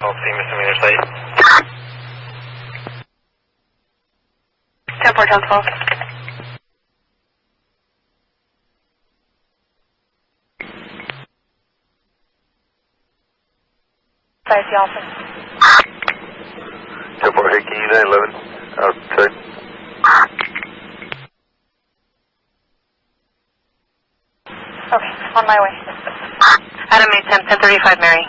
I'll see misdemeanor site. 10-4, 12. Size the office. 10-4, hey, can you 911 outside? Okay, on my way. Adam 810, 1035 Mary.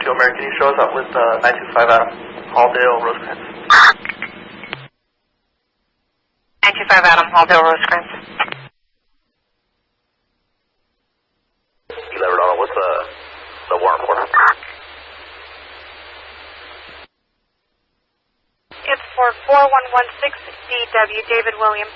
Joe Mary, can you show us up with 925 Adam, Halldale, Rosecrans? 925 Adam, Halldale, Rosecrans. 11 Donald, what's the warrant for? It's for 4116 DW, David Williams.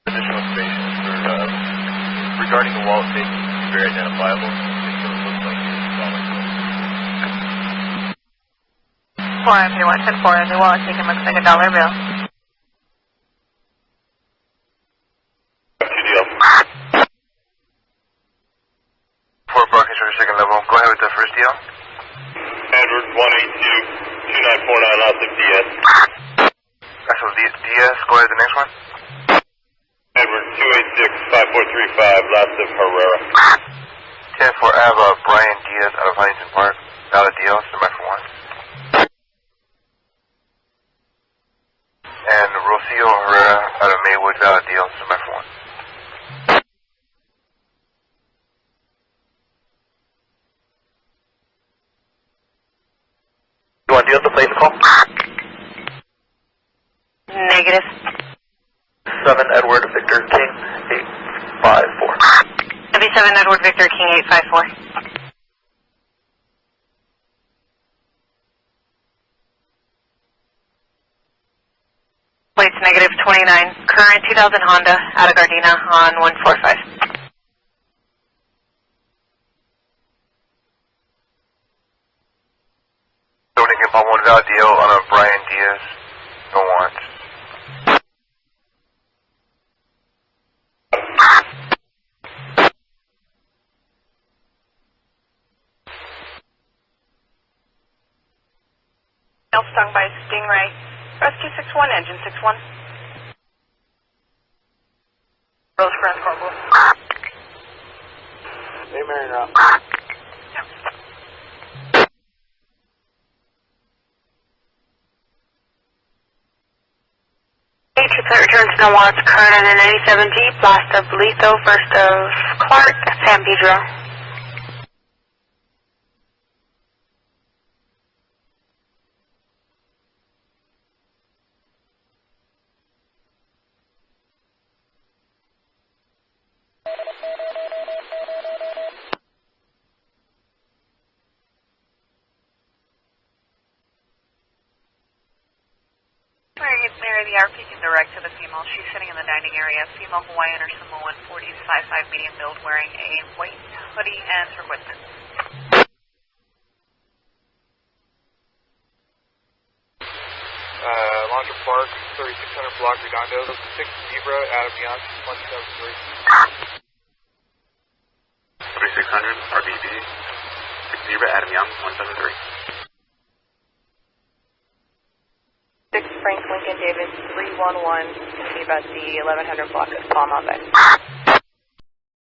Additional information regarding the wallet taken, it's very identifiable. It looks like it's wallet. 4 the wallet taken looks like a dollar bill. Fort Brockings for second level. Go ahead with the first deal. Edward 182-2949, lots of DS. That's what Diaz. Go ahead with the next one. Edward 286-5435, lots of Herrera. 10-4, I have Brian Diaz out of Huntington Park. Valid deal, standby for one. And Rocio Herrera out of Maywood, valid deal, standby for one. You want to deal with the plate call? Negative. 7 Edward Victor King 854. 77 Edward Victor King 854. Plates negative 29. Current 2000 Honda out of Gardena on 145. Loading upon one valid deal on a Brian Diaz. No warrants. Stung by Stingray. Rescue 61, engine 61. Rosecrans Corporal. Hey, Mary, you're up. Triplet returns no warrants. Current on an 97 Jeep. Last of Letho, first of Clark, San Pedro. Mary, the RP can direct to the female. She's sitting in the dining area. Female Hawaiian or Samoan, 40s, 5'5", medium build, wearing a white hoodie and turquoise. Laundry Park, 3600 block, Redondo, 6 Zebra, Adam Young, 173. 3600, RBB. 6 Zebra, Adam Young, 173. 6 Frank Lincoln David 311, going to be about the 1100 block of Palm Bay.